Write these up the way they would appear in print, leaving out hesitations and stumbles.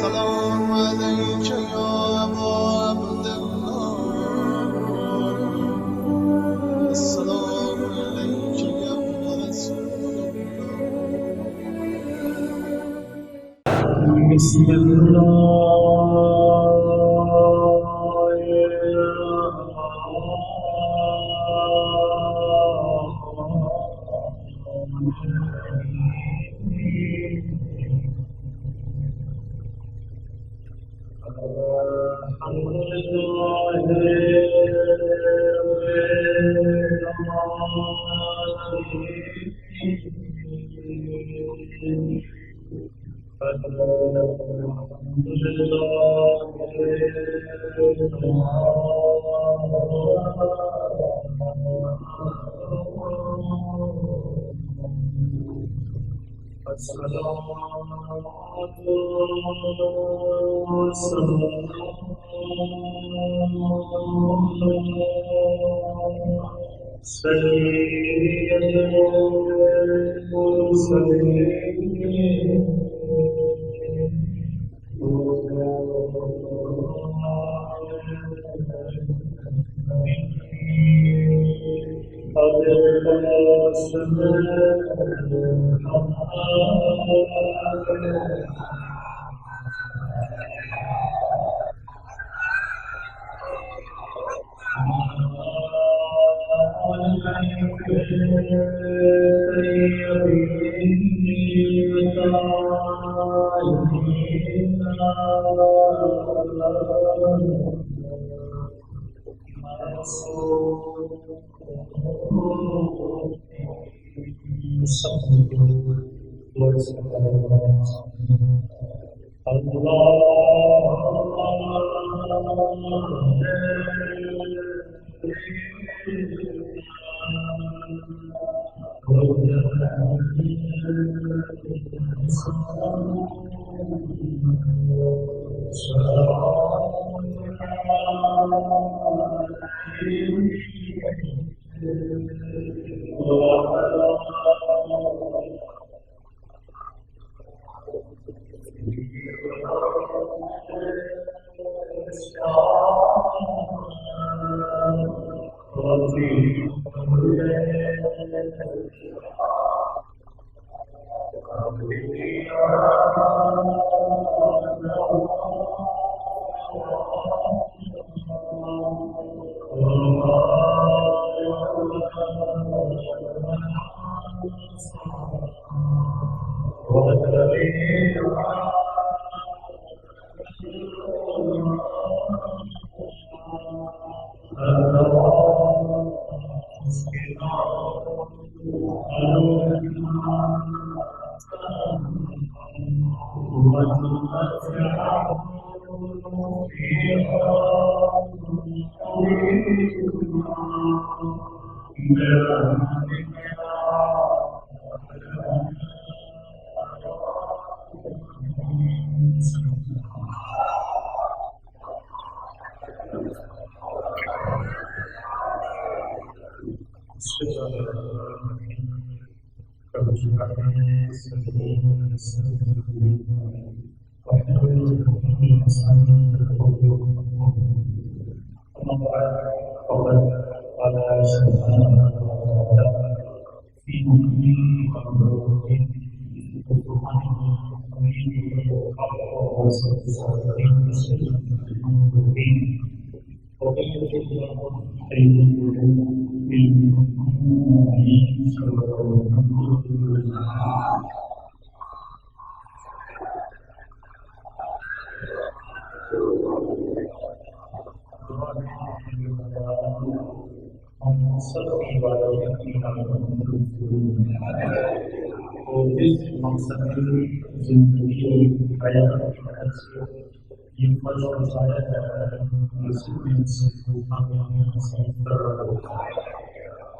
السلام عليك يا أبا عبد الله السلام عليك يا ابن رسول الله بسم الله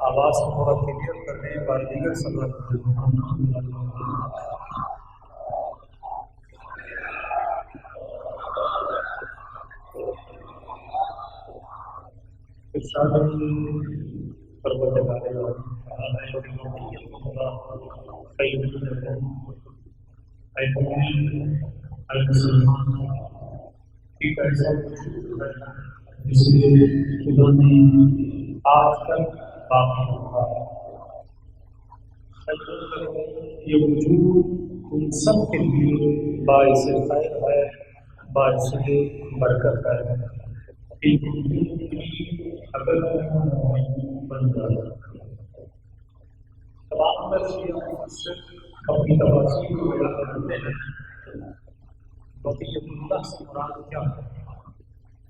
آواز کو تھوڑا کلیئر کرنے کا دیگر سبب مسلمان ایک ایسا وجود ہے جسے خدا نے آج تک باقی رکھا ہے۔ یہ وجود تم سب کے لیے باعث خیر ہے، باعث برکت ہے۔ ایک وجود کی اگر بن جائے تمام اپنی تفاصیل کو بیان کرتے ہیں، بقیت اللہ سے مراد کیا ہے؟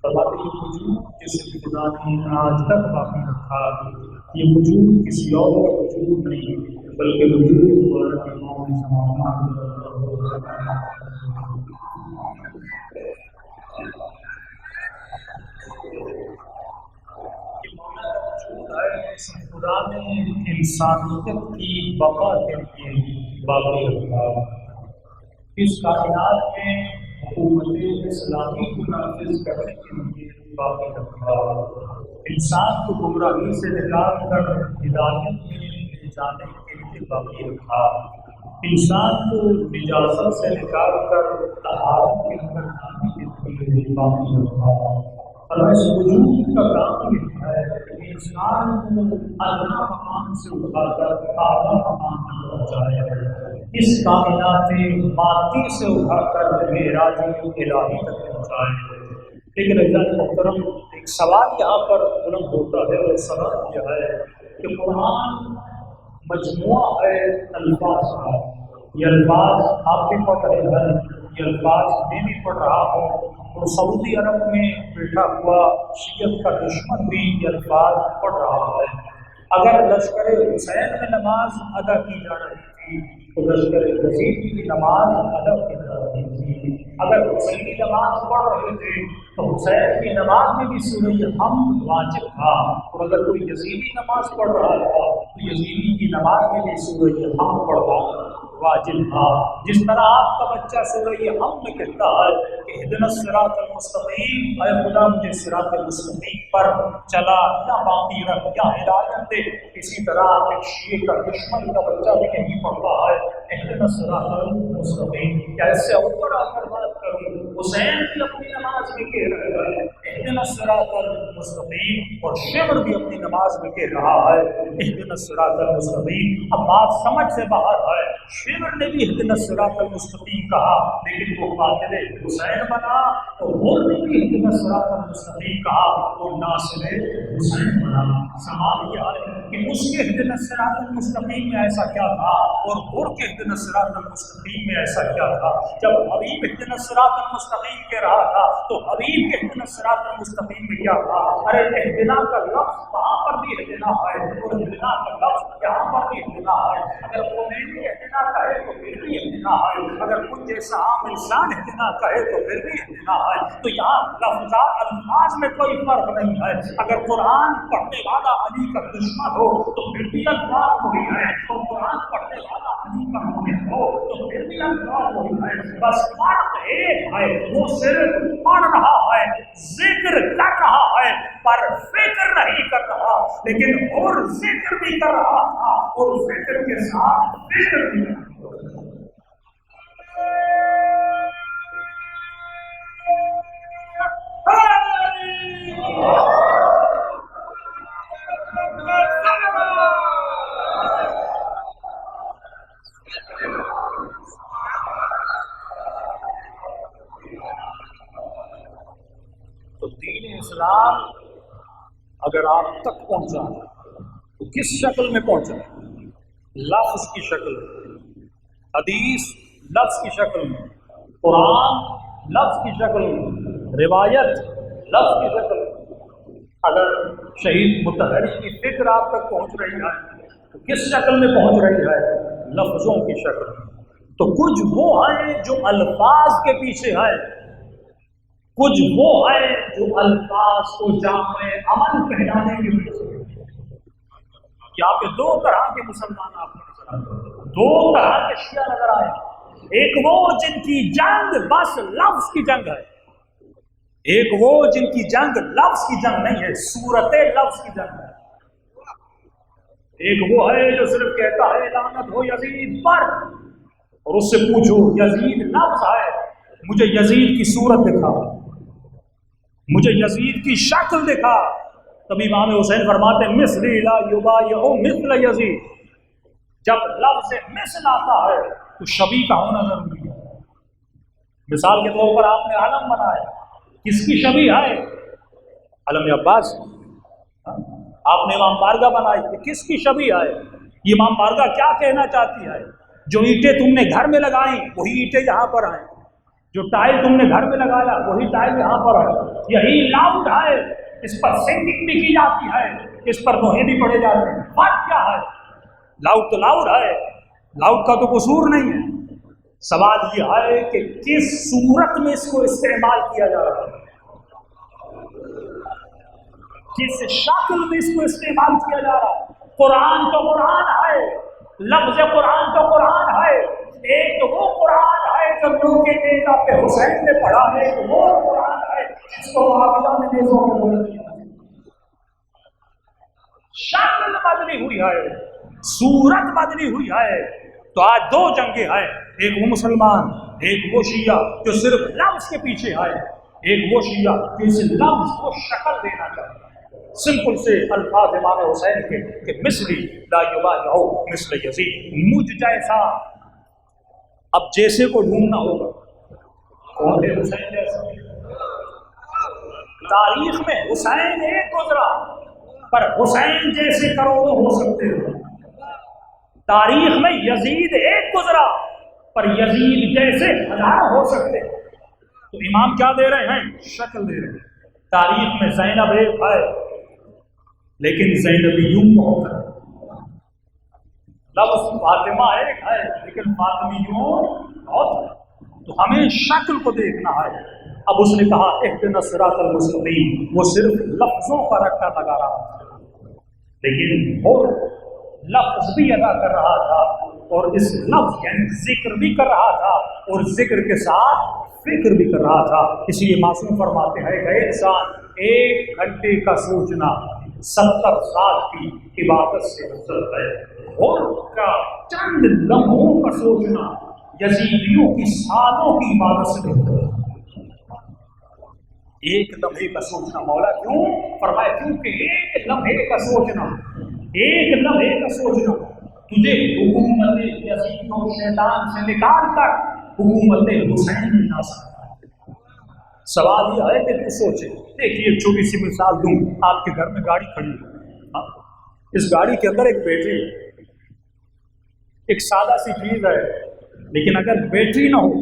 فرماتے یہ وجود جسے خدا نے آج تک باقی رکھا، یہ وجود کسی اور کا وجود نہیں بلکہ وجود ہمارا امام خدا نے انسانیت کی بقا کے لیے باقی رکھا۔ اس کائنات میں حکومت اسلامی کو نافذ کرنے کے لیے باقی رکھا، انسان کو گمراہی سے نکال کر ہدایت میں لے جانے کے لیے باقی رکھا، انسان کو نجاست سے نکال کر طہارت کے اندر جانے کے لیے باقی رکھا۔ اور اس وجود کا کام یہ ہے کہ انسان کو ادنا مقام سے اٹھا کر اعلیٰ مقام تک پہنچائے، اس کائنات مادی سے اٹھا کر معراج الہی تک پہنچائے۔ لیکن عزیزان محترم، ایک سوال یہاں پر بلند ہوتا ہے، اور سوال یہ ہے کہ قرآن مجموعہ ہے الفاظ کا، یہ الفاظ آپ بھی پڑھ رہے ہیں، یہ الفاظ میں بھی پڑھ رہا ہوں، اور سعودی عرب میں بیٹھا ہوا شیعت کا دشمن بھی یہ الفاظ پڑھ رہا ہے۔ اگر لشکر حسین میں نماز ادا کی جا رہی تھی تو لشکر یزید کی نماز ادا کی جا رہی تھی، اگر حسین کی نماز پڑھ رہے تھے تو حسین کی نماز میں بھی سورہ حمد واجب تھا، اور اگر کوئی یزیدی نماز پڑھ رہا تھا تو یزیدی کی نماز میں بھی سورہ حمد پڑھنا واجب تھا۔ جس طرح آپ کا بچہ سورہ حمد میں کہتا ہے کہ اہدنا الصراط المستقیم، اے خدا مجھے صراط المستقیم پر چلا یا باقی رکھ یا ہدایت دے، اسی طرح ایک شیعہ کا دشمن کا بچہ بھی یہی پڑھتا ہے اہدنا الصراط المستقیم۔ کیا اس سے اوپر آ کر بات کروں؟ حسین بھی اپنی نماز میں کہہ رہے ہیں اہدنا الصراط المستقیم، اور شمر بھی اپنی نماز میں کہہ رہا ہے اہدنا الصراط المستقیم۔ اب بات سمجھ سے باہر ہے، شمر نے بھی اہدنا الصراط المستقیم کہا لیکن وہ قاتل حسین بنا، اور غور نے بھی اہدنا الصراط المستقیم کہا اور ناصر حسین بنا۔ سوال یہ ہے کہ اس کے اہدنا الصراط المستقیم میں ایسا کیا تھا اور غور کے اہدنا الصراط المستقیم میں ایسا کیا تھا؟ جب حبیب اہدنا الصراط المستقیم کہہ رہا تھا تو حبیب کے اہدنا الصراط المستقیم میں کیا تھا؟ ارے اہدنا کا لفظ وہاں پر بھی اہدنا ہے، اور اہدنا کا لفظ یہاں پر بھی اہدنا ہے۔ اگر خمینی اہدنا کہے تو پھر بھی اہدنا ہے، اگر کچھ جیسا عام انسان اہدنا کہے تو پھر بھی اہدنا ہے۔ تو یہاں الفاظ میں کوئی فرق نہیں ہے، اگر قرآن پڑھنے والا علی کا دشمن ہو تو پھر بھی الفاظ وہی ہے، اور قرآن پڑھنے والا علی کا مومن ہو تو پھر بھی الفاظ وہی ہے۔ بس فرق ایک ہے، وہ صرف پڑھ رہا ہے، ذکر کر رہا ہے پر فکر نہیں کر رہا، لیکن اور ذکر بھی کر رہا تھا اور ذکر کے ساتھ فکر بھی کر رہا تھا۔ تو دین اسلام اگر آپ تک پہنچا تو کس شکل میں پہنچا؟ لفظ کی شکل میں، حدیث لفظ کی شکل میں، قرآن لفظ کی شکل میں، روایت لفظ کی شکل میں۔ اگر شہید مطہری کی فکر آپ تک پہنچ رہی ہے تو کس شکل میں پہنچ رہی ہے؟ لفظوں کی شکل میں۔ تو کچھ وہ ہیں جو الفاظ کے پیچھے ہیں، کچھ وہ ہیں جو الفاظ کو جامع عمل پہنانے کی وجہ سے۔ کیا آپ کے دو طرح کے مسلمان آپ کو نظر آئے، دو طرح کے شیعہ نظر آئے۔ ایک وہ جن کی جنگ بس لفظ کی جنگ ہے، ایک وہ جن کی جنگ لفظ کی جنگ نہیں ہے، صورت لفظ کی جنگ ہے۔ ایک وہ ہے جو صرف کہتا ہے لعنت ہو یزید پر، اور اس سے پوچھو یزید لفظ ہے مجھے یزید کی صورت دکھا، مجھے یزید کی شکل دکھا. تب امام حسین فرماتے ہیں مثل لا یبایع مثل یزید. جب لفظ مثل آتا ہے تو شبیہ کا ہونا ضروری ہے. مثال کے طور پر آپ نے علم بنایا، کس کی شبیہ ہے؟ علم عباس. آپ نے امام بارگاہ بنائی، کہ کس کی شبیہ ہے؟ یہ امام بارگاہ کیا کہنا چاہتی ہے؟ جو اینٹیں تم نے گھر میں لگائیں وہی اینٹیں یہاں پر ہیں، جو ٹائل تم نے گھر میں لگایا وہی ٹائل یہاں پر ہے. یہی لاؤڈ ہے، اس پر سنگنگ بھی کی جاتی ہے، اس پر دوہے بھی پڑھے جاتے ہیں. فرق کیا ہے؟ لاؤڈ تو لاؤڈ ہے، لاؤڈ کا تو قصور نہیں ہے. سوال یہ ہے کہ کس صورت میں اس کو استعمال کیا جا رہا ہے، کس شکل میں اس کو استعمال کیا جا رہا ہے. قرآن تو قرآن ہے، لفظ قرآن تو قرآن ہے. ایک تو وہ قرآن ہے جو لوگ کے نیزہ پہ حسین نے پڑھا ہے، وہ قرآن ہے جس کو وہابیہ نے نیزوں پہ بول دیا. شکل بدلی ہوئی ہے، صورت بدلی ہوئی ہے. تو آج دو جنگیں ہیں، ایک وہ مسلمان، ایک وہ شیعہ جو صرف لفظ کے پیچھے آئے، ایک وہ شیعہ جو اس لفظ کو شکل دینا چاہتا ہے. سمپل سے الفاظ امام حسین کے کہ مثلی لا یبایع مثل یزید، مجھ جیسا. اب جیسے کو ڈھونڈنا ہوگا، کون ہے حسین جیسا؟ تاریخ میں حسین ایک گزرا، پر حسین جیسے کروڑوں ہو سکتے ہیں. تاریخ میں یزید ایک گزرا، پر یزید جیسے ہزاروں ہو سکتے ہیں. تو امام کیا دے رہے ہیں؟ شکل دے رہے ہیں. تاریخ میں زینب ایک ہے لیکن زینبیوں بہت ہے. لفظ فاطمہ ایک ہے لیکن فاطمیوں بہت ہے. تو ہمیں شکل کو دیکھنا ہے. اب اس نے کہا اہدنا الصراط المستقیم، وہ صرف لفظوں کا رٹا لگا رہا تھا، لیکن وہ لفظ بھی ادا کر رہا تھا، اور اس لفظ یعنی ذکر بھی کر رہا تھا، اور ذکر کے ساتھ فکر بھی کر رہا تھا. اس لیے معصوم فرماتے ہیں کہ انسان 1 گھنٹے کا سوچنا 70 سال کی عبادت سے افضل ہے، اور کا چند لمحوں کا سوچنا یزیدیوں کی سالوں کی عبادت سے بہتر ہے. 1 لمحے کا سوچنا. مولا کیوں؟ فرمایا کیونکہ 1 لمحے کا سوچنا، 1 لمحے کا سوچنا تجھے حکومت یزید و شیطان سے نکال کر حکومت حسین میں لا سکتا ہے. سوال یہ ہے کہ تو سوچے. دیکھیے چھوٹی سی مثال دوں. آپ کے گھر میں گاڑی کھڑی ہے، اس گاڑی کے اندر ایک بیٹری ہے، ایک سادہ سی چیز ہے، لیکن اگر بیٹری نہ ہو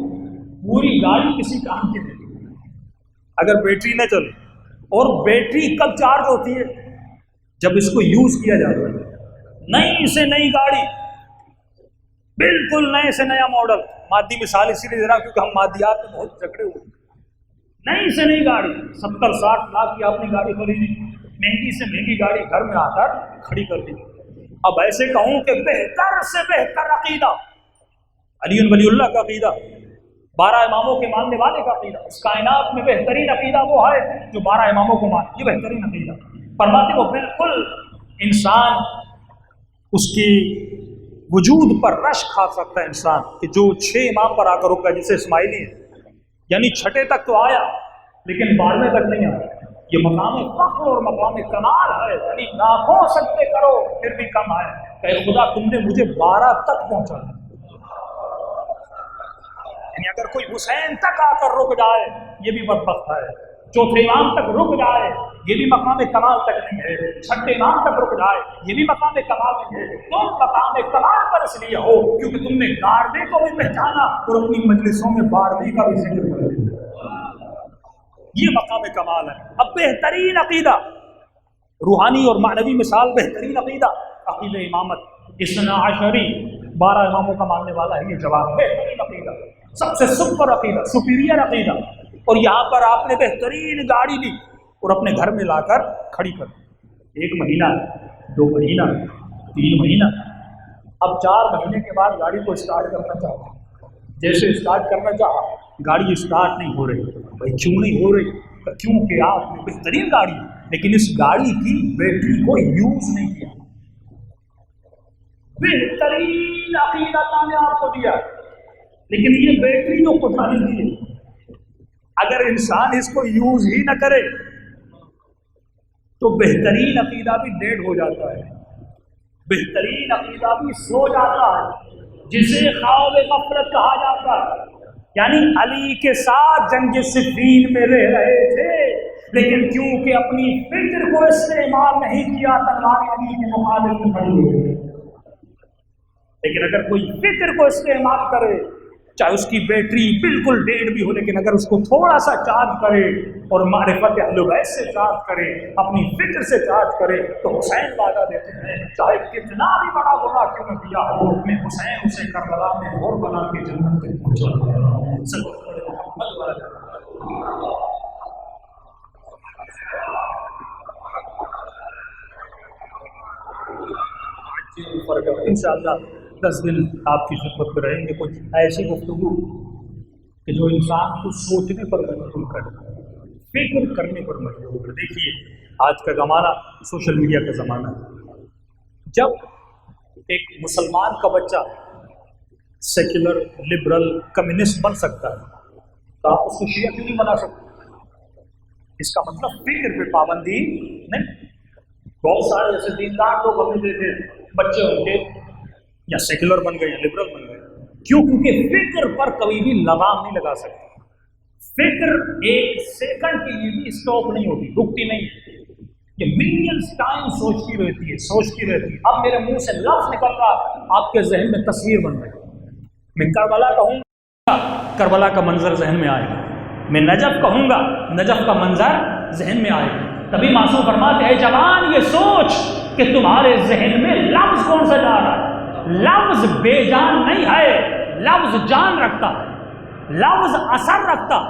پوری گاڑی کسی کام کی نہیں. اگر بیٹری نہ چلے، اور بیٹری کب چارج ہوتی ہے؟ جب اس کو یوز کیا جاتا ہے. نئی سے نئی گاڑی، بالکل نئے سے نیا ماڈل. مادی مثال اسی لیے دے رہا کیونکہ ہم مادیات میں بہت جھگڑے ہوئے. نئی سے نئی گاڑی 70-60 لاکھ کی آپ نے گاڑی خریدی، مہنگی سے مہنگی گاڑی گھر میں آ کر کھڑی کر دی. اب ایسے کہوں کہ بہتر سے بہتر عقیدہ علی ولی اللہ کا عقیدہ، 12 اماموں کے ماننے والے کا عقیدہ. اس کائنات میں بہترین عقیدہ وہ ہے جو 12 اماموں کو مانے. یہ بہترین عقیدہ فرماتے وہ بالکل انسان اس کی وجود پر رش کھا سکتا ہے. انسان کہ جو 6 امام پر آ کر رکا، جسے اسماعیلی ہے، یعنی 6 تک تو آیا لیکن 12ویں تک نہیں آیا. یہ مقام فخر اور مقام کمال ہے. یعنی لاکھوں سجدے کرو پھر بھی کم آئے کہ خدا تم نے مجھے 12 تک پہنچا. یعنی اگر کوئی حسین تک آ کر رک جائے یہ بھی بدبخت ہے، 4تھے امام تک رک جائے یہ بھی مقام کمال تک نہیں ہے، 6ٹھے امام تک رک جائے یہ بھی مقام کمال نہیں ہے. تم مقام کمال پر اس لیے ہو کیونکہ تم نے 11ویں کو بھی پہچانا اور اپنی مجلسوں میں 12ویں کا بھی ذکر کر دیا. یہ مقام کمال ہے. اب بہترین عقیدہ، روحانی اور معنوی مثال، بہترین عقیدہ عقیدہ امامت. 12 اماموں کا ماننے والا ہے یہ جواب. بہترین عقیدہ، سب سے سپر عقیدہ، سپیریئر عقیدہ. اور یہاں پر آپ نے بہترین گاڑی لی اور اپنے گھر میں لا کر کھڑی کر دی. 1 مہینہ، 2 مہینہ، 3 مہینہ، اب 4 مہینے کے بعد گاڑی کو اسٹارٹ کرنا چاہتا. جیسے اسٹارٹ کرنا چاہا گاڑی اسٹارٹ نہیں ہو رہی. بھائی کیوں نہیں ہو رہی؟ کیونکہ آپ نے بہترین گاڑی لیکن اس گاڑی کی بیٹری کو یوز نہیں کیا. بہترین عقیدہ نے آپ کو دیا لیکن یہ بیٹری جو خدا نے دی اگر انسان اس کو یوز ہی نہ کرے تو بہترین عقیدہ بھی ڈیڈ ہو جاتا ہے، بہترین عقیدہ بھی سو جاتا ہے، جسے خواب غفلت کہا جاتا ہے۔ یعنی علی کے ساتھ جنگ صفین میں رہ رہے تھے، لیکن کیونکہ اپنی فکر کو استعمال نہیں کیا تلوار علی کے مخالف میں کھڑی ہو گئی۔ لیکن اگر کوئی فکر کو استعمال کرے، چاہے اس کی بیٹری بالکل ڈیڈ بھی ہو، لیکن اگر اس کو تھوڑا سا چارج کرے اور معرفت اہل بیت سے چارج کرے، اپنی فکر سے چارج کرے، تو حسین وعدہ دیتے ہیں چاہے کتنا بھی بڑا گناہ کیوں نہ کیا ہو، میں حسین اسے کربلا میں اور بنا کے جنت تک پہنچا۔ انشاءاللہ 10 دن آپ کی خدمت میں رہیں گے، کچھ ایسی گفتگو کہ جو انسان کو سوچنے پر مجبور کرے، فکر کرنے پر مجبور کرے۔ دیکھیے آج کا زمانہ سوشل میڈیا کا زمانہ ہے، جب ایک مسلمان کا بچہ سیکولر، لبرل، کمیونسٹ بن سکتا ہے تو آپ اس کو شیعہ کیوں نہیں بنا سکتے؟ اس کا مطلب فکر پہ پابندی نہیں۔ بہت سارے ایسے دیندار لوگ ہم نے دیکھے بچے ان کے یا سیکولر بن گئے یا لبرل بن گئے، کیوں؟ کیونکہ فکر پر کبھی بھی لگام نہیں لگا سکتے۔ فکر ایک سیکنڈ کے لیے بھی اسٹاپ نہیں ہوتی، رکتی نہیں ہے، یہ ملینز ٹائم سوچتی رہتی ہے، سوچتی رہتی ہے۔ اب میرے منہ سے لفظ نکل رہا، آپ کے ذہن میں تصویر بن رہی، میں کربلا کہوں گا کربلا کا منظر ذہن میں آئے گا، میں نجف کہوں گا نجف کا منظر ذہن میں آئے گا۔ کبھی معصوم فرماتے ہیں جوان یہ سوچ کہ تمہارے ذہن میں لفظ کون سا جا رہا ہے۔ لفظ بے جان نہیں ہے، لفظ جان رکھتا ہے، لفظ اثر رکھتا ہے۔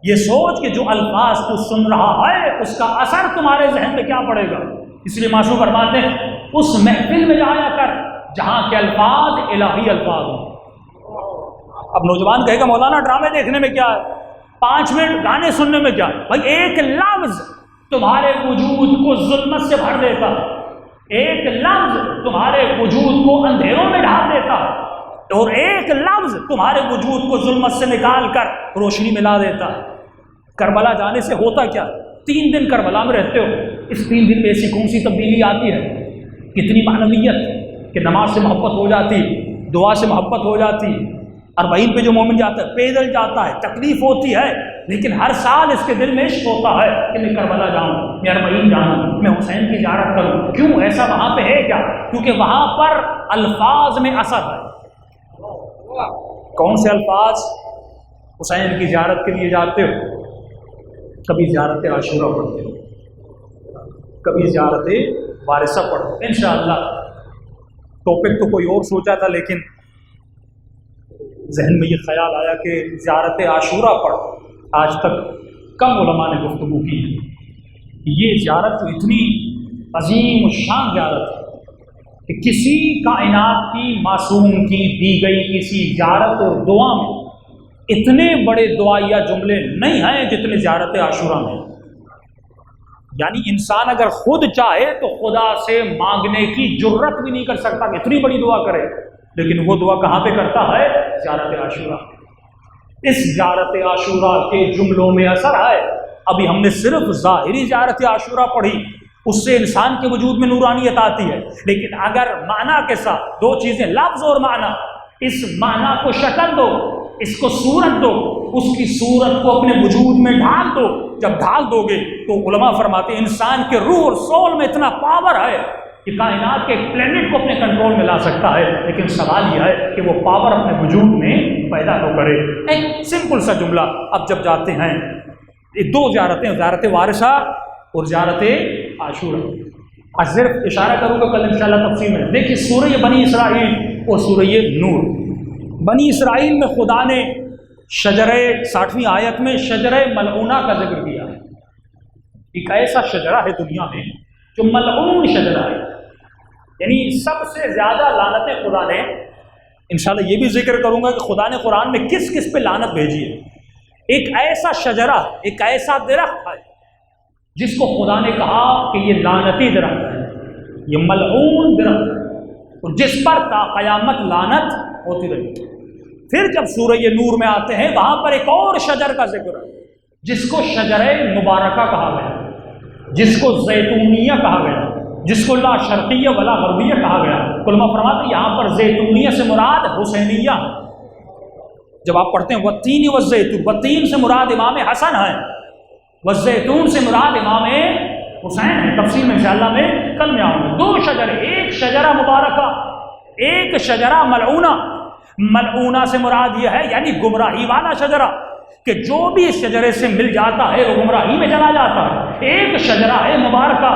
یہ سوچ کہ جو الفاظ تو سن رہا ہے اس کا اثر تمہارے ذہن میں کیا پڑے گا۔ اس لیے معصوم فرماتے ہیں اس محفل میں جایا کر جہاں کے الفاظ الہی الفاظ ہوں۔ اب نوجوان کہے گا مولانا ڈرامے دیکھنے میں کیا ہے، 5 منٹ گانے سننے میں کیا ہے؟ بھائی ایک لفظ تمہارے وجود کو ظلمت سے بھر دیتا ہے، ایک لفظ تمہارے وجود کو اندھیروں میں ڈھال دیتا ہے، اور ایک لفظ تمہارے وجود کو ظلمت سے نکال کر روشنی ملا دیتا ہے۔ کربلا جانے سے ہوتا کیا؟ 3 دن کربلا میں رہتے ہو، اس 3 دن میں ایسی کون سی تبدیلی آتی ہے؟ کتنی معنویت کہ نماز سے محبت ہو جاتی، دعا سے محبت ہو جاتی۔ 40 پہ جو مومن جاتا ہے پیدل جاتا ہے، تکلیف ہوتی ہے، لیکن ہر سال اس کے دل میں عشق ہوتا ہے کہ میں کربلا جاؤں، میں 40 جاؤں، میں حسین کی زیارت کروں۔ کیوں ایسا وہاں پہ ہے کیا؟ کیونکہ وہاں پر الفاظ میں اثر ہے۔ کون سے الفاظ؟ حسین کی زیارت کے لیے جاتے ہو، کبھی زیارت عاشورہ پڑھتے ہو، کبھی زیارت وارثہ پڑھو۔ انشاءاللہ ٹاپک تو کوئی اور سوچا تھا، لیکن ذہن میں یہ خیال آیا کہ زیارت عاشورہ پڑھو۔ آج تک کم علماء نے گفتگو کی ہے۔ یہ زیارت تو اتنی عظیم و شان زیارت ہے کہ کسی کائنات کی معصوم کی دی گئی کسی زیارت اور دعا میں اتنے بڑے دعائیہ جملے نہیں ہیں جتنے زیارت عاشورہ میں۔ یعنی انسان اگر خود چاہے تو خدا سے مانگنے کی جرت بھی نہیں کر سکتا کہ اتنی بڑی دعا کرے، لیکن وہ دعا کہاں پہ کرتا ہے؟ زیارت عاشورہ۔ اس زیارت عاشورہ کے جملوں میں اثر ہے۔ ابھی ہم نے صرف ظاہری زیارت عاشورہ پڑھی، اس سے انسان کے وجود میں نورانیت آتی ہے، لیکن اگر معنی کے ساتھ 2 چیزیں، لفظ اور معنی، اس معنی کو شکل دو، اس کو صورت دو، اس کی صورت کو اپنے وجود میں ڈھال دو۔ جب ڈھال دو گے تو علماء فرماتے ہیں انسان کے روح اور سول میں اتنا پاور ہے کہ کائنات کے ایک پلینٹ کو اپنے کنٹرول میں لا سکتا ہے، لیکن سوال یہ ہے کہ وہ پاور اپنے وجود میں پیدا تو کرے۔ ایک سمپل سا جملہ، اب جب جاتے ہیں یہ 2 زیارتیں، زیارت وارثہ اور زیارت عاشورہ، آج صرف اشارہ کروں گا، کل انشاءاللہ تفصیل میں۔ دیکھیے سورہ بنی اسرائیل اور سورہ نور۔ بنی اسرائیل میں خدا نے شجرے 60ویں آیت میں شجرے ملعونہ کا ذکر کیا ہے۔ ایک ایسا شجرہ ہے دنیا میں جو ملعون شجرہ ہے، یعنی سب سے زیادہ لعنتیں خدا نے، انشاءاللہ یہ بھی ذکر کروں گا کہ خدا نے قرآن میں کس کس پہ لعنت بھیجی ہے۔ ایک ایسا شجرہ، ایک ایسا درخت ہے جس کو خدا نے کہا کہ یہ لعنتی درخت ہے، یہ ملعون درخت ہے، اور جس پر تا قیامت لعنت ہوتی رہی۔ پھر جب سورہ نور میں آتے ہیں وہاں پر ایک اور شجر کا ذکر ہے جس کو شجر مبارکہ کہا گیا، جس کو زیتونیہ کہا گیا، جس کو لا شرقیہ ولا غربیہ کہا گیا۔ علماء فرماتے ہیں یہاں پر زیتونیہ سے مراد حسینیہ ہے۔ جب آپ پڑھتے ہیں والتین والزیتون، والتین سے مراد امام حسن ہے، والزیتون سے مراد امام حسین ہے۔ تفصیل میں انشاءاللہ میں کل میں آؤں گا۔ دو شجر، ایک شجرہ مبارکہ، ایک شجرہ ملعونہ۔ ملعونہ سے مراد یہ ہے یعنی گمراہی والا شجرہ کہ جو بھی اس شجرے سے مل جاتا ہے وہ گمراہی میں چلا جاتا ہے۔ ایک شجرہ ہے مبارکہ،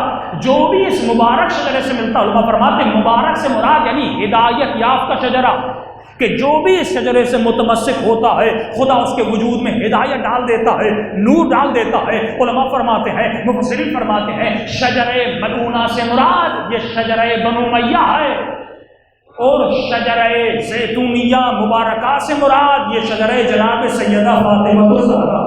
جو بھی اس مبارک شجرے سے ملتا ہے، علماء فرماتے ہیں مبارک سے مراد یعنی ہدایت یافتہ شجرہ کہ جو بھی اس شجرے سے متمسک ہوتا ہے خدا اس کے وجود میں ہدایت ڈال دیتا ہے، نور ڈال دیتا ہے۔ علماء فرماتے ہیں، مفسرین فرماتے ہیں شجر ملعونہ سے مراد یہ شجر بنو امیہ ہے، اور شجر زیتونیہ مبارکہ سے مراد یہ شجر جناب سیدہ فاطمہ الزہرا۔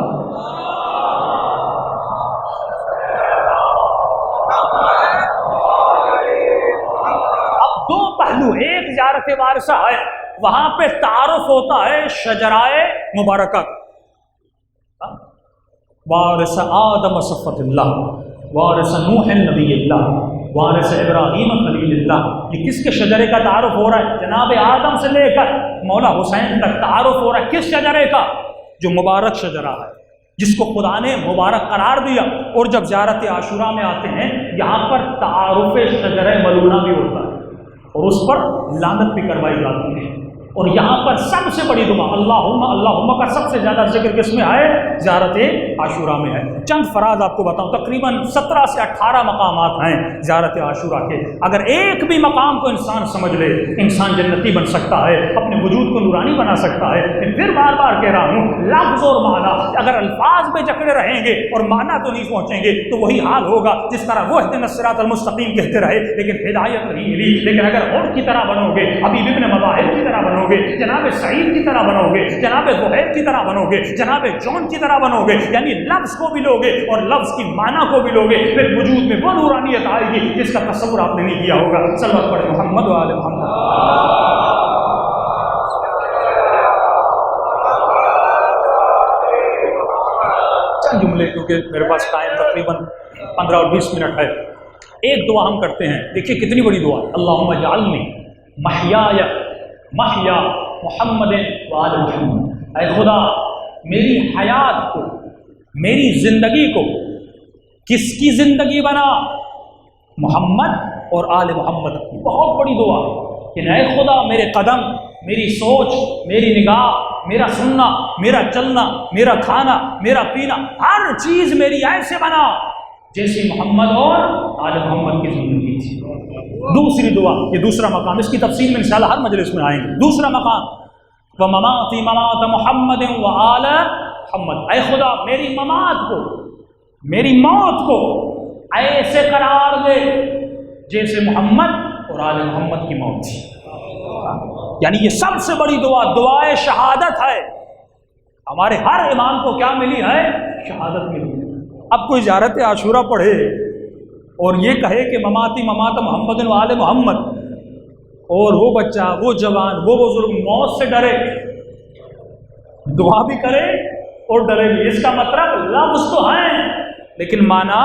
اب دو پہلو، ایک زیارت وارثہ ہے، وہاں پہ تعارف ہوتا ہے شجرائے مبارکہ، وارث آدم صفت اللہ، وارث نوح نبی اللہ، وارث ابراہیم خلیل اللہ۔ یہ کس کے شجرے کا تعارف ہو رہا ہے؟ جناب آدم سے لے کر مولا حسین تک تعارف ہو رہا ہے کس شجرے کا؟ جو مبارک شجرہ ہے، جس کو خدا نے مبارک قرار دیا۔ اور جب زیارت عاشوراء میں آتے ہیں یہاں پر تعارف شجر ملعونہ بھی ہوتا ہے اور اس پر لعنت بھی کروائی جاتی ہے۔ اور یہاں پر سب سے بڑی دعا اللہم اللہم کا سب سے زیادہ ذکر کس میں ہے؟ زیارت عاشوراء میں ہے۔ چند فراز آپ کو بتاؤں، تقریباً 17 سے 18 مقامات ہیں زیارت عاشوراء کے۔ اگر ایک بھی مقام کو انسان سمجھ لے انسان جنتی بن سکتا ہے، اپنے وجود کو نورانی بنا سکتا ہے۔ پھر بار بار کہہ رہا ہوں لفظ اور معنی اگر الفاظ میں جکڑے رہیں گے اور معنی تو نہیں پہنچیں گے تو وہی حال ہوگا جس طرح وہ اہدنا الصراط المستقیم کہتے رہے لیکن ہدایت نہیں ملی۔ لیکن اگر اور کی طرح بنو گے، حبیب ابن مظاہر کی طرح بنو گے، جناب سعید کی طرح بنو گے، جناب زہیر کی طرح بنو گے، جناب جون کی طرح بنو گے، یعنی لفظ کو بھی لوگے اور لفظ کی معنی کو بھی لوگے، پھر وجود میں وہ نورانیت آئے گی جس کا تصور آپ نے نہیں کیا ہوگا۔ صلی اللہ علیہ محمد و آل محمد۔ چند جملے کیونکہ میرے پاس ٹائم تقریباً 15 اور 20 منٹ ہے۔ ایک دعا ہم کرتے ہیں، دیکھیے کتنی بڑی دعا ہے، اللہم اجعلنی محیایا محیا محمد وآل محمد۔ اے خدا میری حیات کو، میری زندگی کو کس کی زندگی بنا؟ محمد اور آل محمد کی۔ بہت بڑی دعا کہ اے خدا میرے قدم، میری سوچ، میری نگاہ، میرا سننا، میرا چلنا، میرا کھانا، میرا پینا، ہر چیز میری ایسے بنا جیسے محمد اور آل محمد کی زندگی تھی۔ دوسری دعا، یہ دوسرا مقام، اس کی تفصیل میں انشاءاللہ ہر مجلس میں آئیں گے۔ دوسرا مقام وَمَمَاتِ مَمَاتَ مُحَمَّدٍ وَآلَ محمد۔ اے خدا میری ممات کو، میری موت کو ایسے قرار دے جیسے محمد اور آل محمد کی موت تھی۔ یعنی یہ سب سے بڑی دعا دعائے شہادت ہے۔ ہمارے ہر امام کو کیا ملی ہے؟ شہادت ملی ہے۔ اب کوئی زیارت عاشوراء پڑھے اور یہ کہے کہ مماتی ممات محمد و آل محمد، اور وہ بچہ، وہ جوان، وہ بزرگ موت سے ڈرے، دعا بھی کرے اور ڈرے بھی، اس کا مطلب لفظ تو ہیں لیکن معنی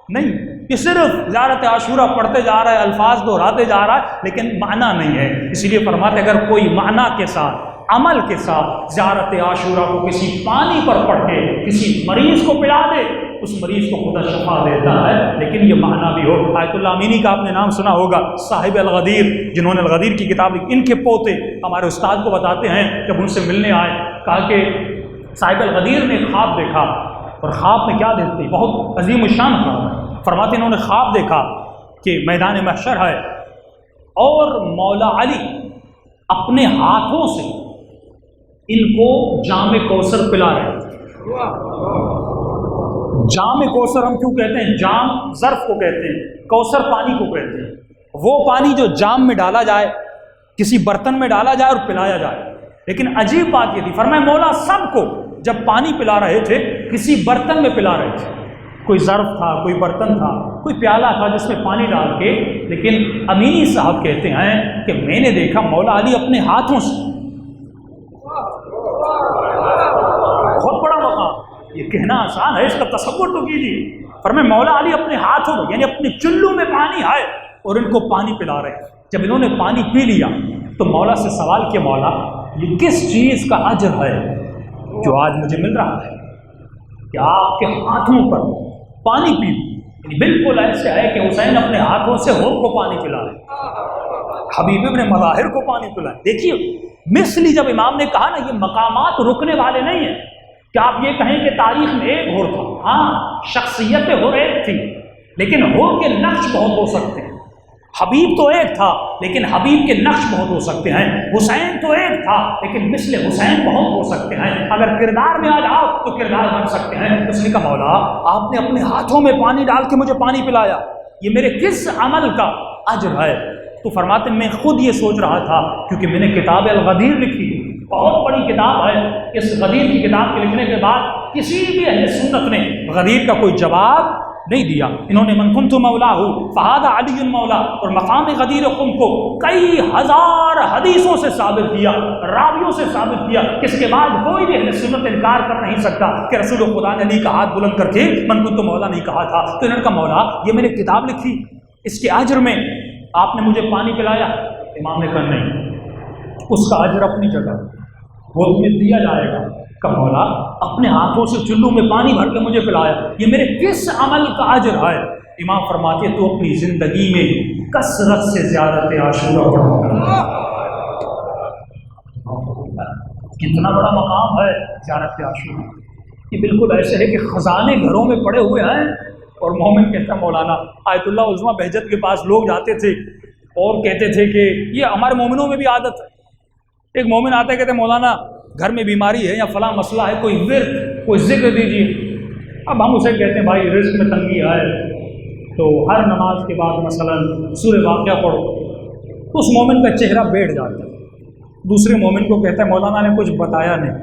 نہیں۔ یہ صرف زیارت عاشوراء پڑھتے جا رہا ہے، الفاظ دہراتے جا رہا ہے لیکن معنی نہیں ہے۔ اسی لیے فرماتے اگر کوئی معنی کے ساتھ، عمل کے ساتھ زیارت عاشوراء کو کسی پانی پر پڑھ کے کسی مریض کو پلا دے، اس مریض کو خدا شفا دیتا ہے، لیکن یہ معنی بھی ہو۔ آیت اللہ امینی کا آپ نے نام سنا ہوگا، صاحب الغدیر، جنہوں نے الغدیر کی کتاب لکھی۔ ان کے پوتے ہمارے استاد کو بتاتے ہیں جب ان سے ملنے آئے، کہا کہ صاحب الغدیر نے خواب دیکھا، اور خواب میں کیا دیکھتے؟ بہت عظیم الشان خواب ہے۔ فرماتے انہوں نے خواب دیکھا کہ میدان محشر ہے اور مولا علی اپنے ہاتھوں سے ان کو جام کوثر پلا رہے ہیں۔ جام کوثر ہم کیوں کہتے ہیں؟ جام ظرف کو کہتے ہیں، کوثر پانی کو کہتے ہیں۔ وہ پانی جو جام میں ڈالا جائے، کسی برتن میں ڈالا جائے اور پلایا جائے۔ لیکن عجیب بات یہ تھی، فرمایا مولا سب کو جب پانی پلا رہے تھے کسی برتن میں پلا رہے تھے، کوئی ظرف تھا، کوئی برتن تھا، کوئی پیالہ تھا جس میں پانی ڈال کے، لیکن امینی صاحب کہتے ہیں کہ میں نے دیکھا مولا علی اپنے ہاتھوں سے یہ کہنا آسان ہے، اس کا تصور تو کیجیے۔ فرمایا مولا علی اپنے ہاتھوں میں یعنی اپنے چلو میں پانی ہے اور ان کو پانی پلا رہے ہیں۔ جب انہوں نے پانی پی لیا تو مولا سے سوال کیا، مولا یہ کس چیز کا اجر ہے جو آج مجھے مل رہا ہے کہ آپ کے ہاتھوں پر پانی پی؟ یعنی بالکل ایسے ہے کہ حسین اپنے ہاتھوں سے ہور کو پانی پلا رہے، حبیب ابن مظاہر کو پانی پلائے۔ دیکھیے مثلی جب امام نے کہا نا یہ مقامات رکنے والے نہیں ہیں کہ آپ یہ کہیں کہ تاریخ میں ایک ہور تھا، ہاں شخصیت ہور ایک تھی لیکن ہور کے نقش بہت ہو سکتے ہیں۔ حبیب تو ایک تھا لیکن حبیب کے نقش بہت ہو سکتے ہیں۔ حسین تو ایک تھا لیکن مثل حسین بہت ہو سکتے ہیں۔ اگر کردار میں آ جاؤ تو کردار بن سکتے ہیں۔ اس نے کہا مولا آپ نے اپنے ہاتھوں میں پانی ڈال کے مجھے پانی پلایا، یہ میرے کس عمل کا اجر ہے؟ تو فرماتے میں خود یہ سوچ رہا تھا کیونکہ میں نے کتاب الغدیر لکھی، بہت بڑی کتاب ہے۔ اس غدیر کی کتاب کے لکھنے کے بعد کسی بھی اہل سنت نے غدیر کا کوئی جواب نہیں دیا۔ انہوں نے من کنت مولاہ فہذا علی مولا اور مقام غدیر قم کو کئی ہزار حدیثوں سے ثابت کیا، راویوں سے ثابت کیا، کس کے بعد کوئی بھی اہل سنت انکار کر نہیں سکتا کہ رسول خدا نے علی کا ہاتھ بلند کر کے من کنت مولا نہیں کہا تھا۔ تو انہوں نے کہا مولا یہ میں نے کتاب لکھی، اس کے اجر میں آپ نے مجھے پانی پلایا۔ امام نے کہا نہیں، اس کا اجر اپنی جگہ وہ تمہیں دیا جائے گا۔ کہ مولا اپنے ہاتھوں سے چلو میں پانی بھر کے مجھے پلایا، یہ میرے کس عمل کا اجر ہے؟ امام فرماتے تو اپنی زندگی میں کثرت سے زیارت عاشورہ پڑھا۔ کتنا بڑا مقام ہے زیارت عاشورہ، یہ بالکل ایسے ہے کہ خزانے گھروں میں پڑے ہوئے ہیں اور مومن کہتا ہے مولانا آیت اللہ عظمیٰ بہجت کے پاس لوگ جاتے تھے اور کہتے تھے کہ یہ ہمارے مومنوں میں بھی عادت ہے، ایک مومن آتا ہے کہتے ہیں مولانا گھر میں بیماری ہے یا فلاں مسئلہ ہے، کوئی ورد کوئی ذکر دیجیے۔ اب ہم اسے کہتے ہیں بھائی رزق میں تنگی ہے تو ہر نماز کے بعد مثلا سورہ واقعہ پڑھو، تو اس مومن کا چہرہ بیٹھ جاتا ہے۔ دوسرے مومن کو کہتا ہے مولانا نے کچھ بتایا نہیں،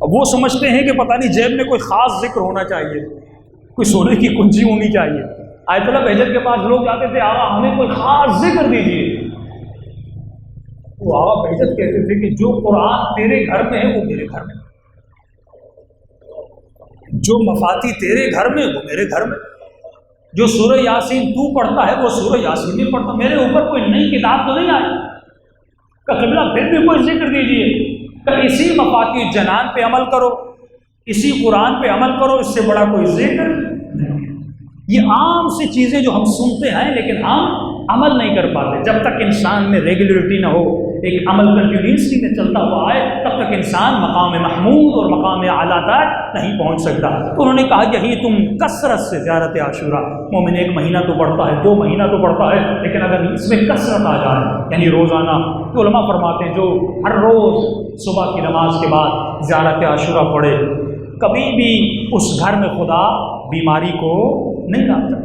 اب وہ سمجھتے ہیں کہ پتہ نہیں جیب میں کوئی خاص ذکر ہونا چاہیے، کوئی سونے کی کنجی ہونی چاہیے۔ آیت اللہ بہجت کے پاس لوگ جاتے تھے آقا ہمیں کوئی خاص ذکر دیجیے، وہ آقا بہجت کہتے تھے کہ جو قرآن تیرے گھر میں ہے وہ میرے گھر میں، جو مفاتی تیرے گھر میں وہ میرے گھر میں، جو سورہ یاسین تو پڑھتا ہے وہ سورہ یاسین بھی پڑھتا، میرے اوپر کوئی نئی کتاب تو نہیں آئی۔ کہ قبلہ پھر بھی کوئی ذکر دیجیے، کہ اسی مفاتی جنان پہ عمل کرو، اسی قرآن پہ عمل کرو، اس سے بڑا کوئی ذکر نہیں۔ یہ عام سی چیزیں جو ہم سنتے ہیں لیکن ہم عمل نہیں کر پاتے۔ جب تک انسان میں ریگولرٹی نہ ہو، ایک عمل کنٹینیوسلی میں چلتا ہوا آئے، تب تک انسان مقام محمود اور مقام اعلیٰ تک نہیں پہنچ سکتا۔ تو انہوں نے کہا یہی تم کثرت سے زیارت عاشورہ، مومن ایک مہینہ تو پڑھتا ہے، 2 مہینہ تو پڑھتا ہے، لیکن اگر اس میں کثرت آ جائے یعنی روزانہ، تو علماء فرماتے ہیں جو ہر روز صبح کی نماز کے بعد زیارت عاشورہ پڑھے، کبھی بھی اس گھر میں خدا بیماری کو نہیں لاتا۔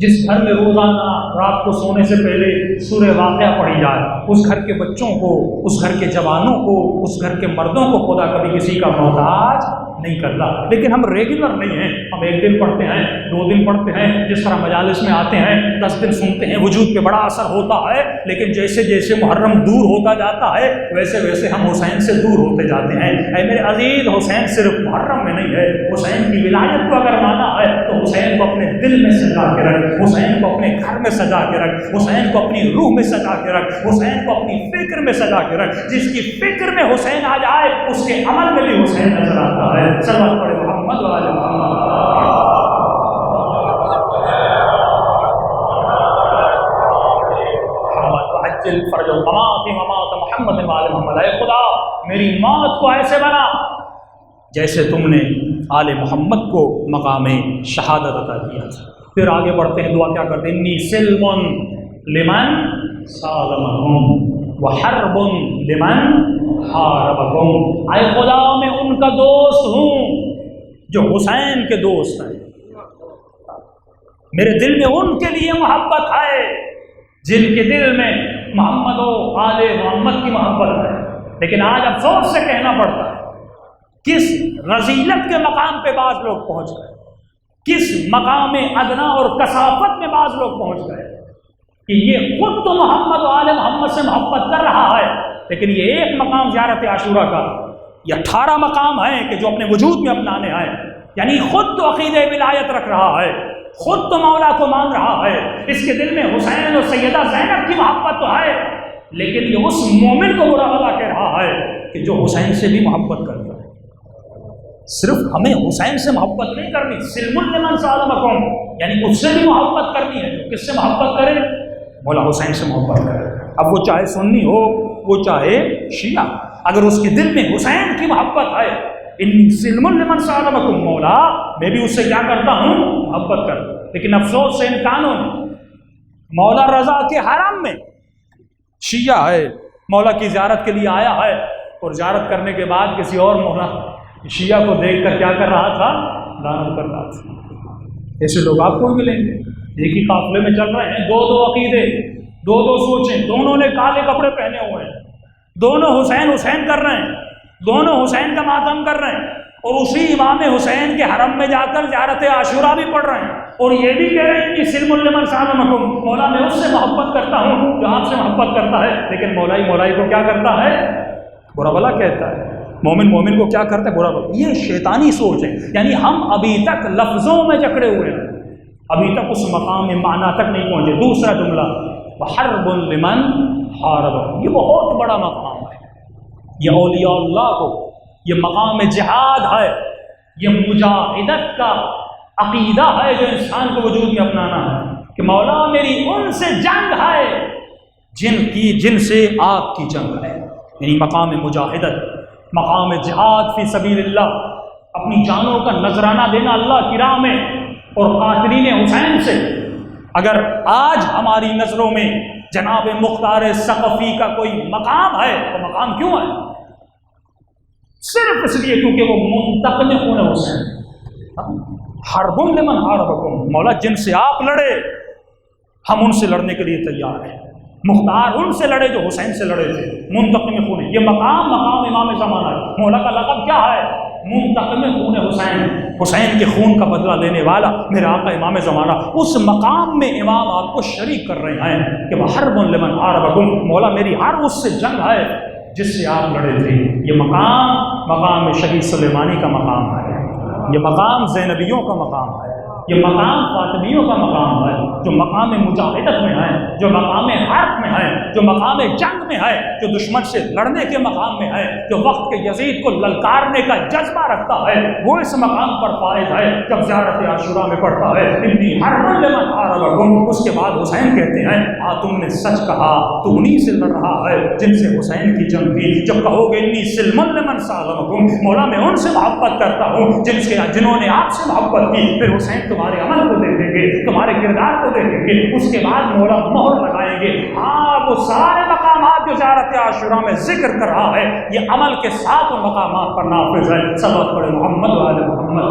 جس گھر میں روزانہ رات کو سونے سے پہلے سورہ واقعہ پڑھی جائے، اس گھر کے بچوں کو، اس گھر کے جوانوں کو، اس گھر کے مردوں کو خدا کبھی کسی کا محتاج نہیں کرتا۔ لیکن ہم ریگولر نہیں ہیں، ہم 1 دن پڑھتے ہیں، 2 دن پڑھتے ہیں، جس طرح مجالس میں آتے ہیں 10 دن سنتے ہیں، وجود پہ بڑا اثر ہوتا ہے، لیکن جیسے جیسے محرم دور ہوتا جاتا ہے ویسے ویسے ہم حسین سے دور ہوتے جاتے ہیں۔ اے میرے عزیز، حسین صرف محرم میں نہیں ہے، حسین کی ولایت کو اگر مانا ہے تو حسین کو اپنے دل میں سجا کے رکھ، حسین کو اپنے گھر میں سجا کے رکھ، حسین کو اپنی روح میں سجا کے رکھ، حسین کو اپنی فکر میں سجا کے رکھ۔ جس کی فکر میں حسین آ جائے اس کے عمل میں بھی حسین نظر آتا ہے۔ صلوات پڑھے محمد و آل محمد۔ عجل فرج الممات ممات محمد و آل محمد۔ اے خدا میری موت کو ایسے بنا جیسے تم نے آل محمد کو مقام شہادت عطا کیا تھا۔ پھر آگے بڑھتے ہیں، دعا کیا کرتے ہیں؟ انی سلم لمن سالمہم وحرب لمن حاربہم۔ اے خدا میں ان کا دوست ہوں جو حسین کے دوست ہیں، میرے دل میں ان کے لیے محبت ہے جن کے دل میں محمد و آل محمد کی محبت ہے۔ لیکن آج افسوس سے کہنا پڑتا ہے کس رذیلت کے مقام پہ بعض لوگ پہنچ گئے، کس مقام ادنا اور کثافت میں بعض لوگ پہنچ گئے کہ یہ خود تو محمد و آل محمد سے محبت کر رہا ہے، لیکن یہ ایک مقام زیارت عاشورہ کا یہ 18 مقام ہیں کہ جو اپنے وجود میں اپنانے ہیں. یعنی خود تو عقیدہ ولایت رکھ رہا ہے، خود تو مولا کو مان رہا ہے، اس کے دل میں حسین اور سیدہ زینب کی محبت تو ہے، لیکن یہ اس مومن کو برا بھلا کہہ رہا ہے کہ جو حسین سے بھی محبت کرتا ہے. صرف ہمیں حسین سے محبت نہیں کرنی، سلم لمن سالمکم، یعنی اس سے بھی محبت کرنی ہے. جو کس سے محبت کرے؟ مولا حسین سے محبت کرے. اب وہ چاہے سنی ہو، وہ چاہے شیعہ، اگر اس کے دل میں حسین کی محبت ہے، انی سلم لمن سالمکم، مولا میں بھی اس سے کیا کرتا ہوں؟ محبت کرتا. لیکن افسوس سے ان کانوں مولا رضا کے حرم میں شیعہ ہے، مولا کی زیارت کے لیے آیا ہے، اور زیارت کرنے کے بعد کسی اور مولا شیعہ کو دیکھ کر کیا کر رہا تھا؟ لعنت کر رہا تھا. ایسے لوگ آپ کو بھی ملیں گے، ایک ہی قافلے میں چل رہے ہیں، دو عقیدے، دو سوچیں، دونوں نے کالے کپڑے پہنے ہوئے ہیں، دونوں حسین حسین کر رہے ہیں، دونوں حسین کا ماتم کر رہے ہیں، اور اسی امام حسین کے حرم میں جا کر زیارت عاشورہ بھی پڑھ رہے ہیں، اور یہ بھی کہہ رہے ہیں کہ سلم لمن سالمکم، مولا میں اس سے محبت کرتا ہوں جو آپ سے محبت کرتا ہے. لیکن مولائی کو کیا کرتا ہے؟ برا بھلا کہتا ہے. مومن کو کیا کرتا ہے؟ برا بھلا. یہ شیطانی سوچ ہے. یعنی ہم ابھی تک لفظوں میں جکڑے ہوئے ہیں، ابھی تک اس مقام میں معنی تک نہیں پہنچے. دوسرا جملہ وحرب لمن حارب، یہ بہت بڑا مقام ہے. یہ اولیاء اللہ کو یہ مقام جہاد ہے، یہ مجاہدت کا عقیدہ ہے جو انسان کو وجود میں اپنانا ہے کہ مولا میری ان سے جنگ ہے جن سے آپ کی جنگ ہے. یعنی مقام مجاہدت، مقام جہاد فی سبیل اللہ، اپنی جانوں کا نذرانہ دینا اللہ کی راہ میں، اور قاتلین حسین سے. اگر آج ہماری نظروں میں جناب مختار ثقفی کا کوئی مقام ہے تو مقام کیوں ہے؟ صرف اس لیے کیونکہ وہ منتقم خون حسین. حرب لمن حاربکم، مولا جن سے آپ لڑے ہم ان سے لڑنے کے لیے تیار ہیں. مختار ان سے لڑے جو حسین سے لڑے تھے، منتقم خون. یہ مقام امام زمانہ ہے. مولا کا لقب کیا ہے؟ منتقم خون حسین، حسین کے خون کا بدلہ لینے والا میرا آقا امام زمانہ. اس مقام میں امام آپ کو شریک کر رہے ہیں کہ وحرب لمن حاربکم، مولا میری ہر اس سے جنگ ہے جس سے آپ لڑے تھے. یہ مقام شہید سلیمانی کا مقام ہے، یہ مقام زینبیوں کا مقام ہے، یہ مقام فاطمیوں کا مقام ہے، جو مقام مجاہدت میں ہے، جو مقام حرب میں ہے، جو مقام جنگ میں ہے، جو دشمن سے لڑنے کے مقام میں ہے، جو وقت کے یزید کو للکارنے کا جذبہ رکھتا ہے، وہ اس مقام پر فائز ہے. جب زیارت عاشورہ میں پڑھتا ہے انی حرب لمن حاربکم، اس کے بعد حسین کہتے ہیں ہاں تم نے سچ کہا، تو انہی سے لڑ رہا ہے جن سے حسین کی جنگ تھی. جب کہو گے انی سلم لمن سالمکم، مولا میں ان سے محبت کرتا ہوں جنہوں نے آپ سے محبت کی. پھر حسین تمہارے عمل کو دیکھیں گے، تمہارے کردار کو دیکھیں گے، اس کے بعد مولا مہر لگائیں گے. ہاں وہ سارے مقامات جو زیارت عاشورہ میں ذکر کر رہا ہے یہ عمل کے ساتھ ان مقامات پر نافذ ہے. صلوات پڑھے محمد و آل محمد.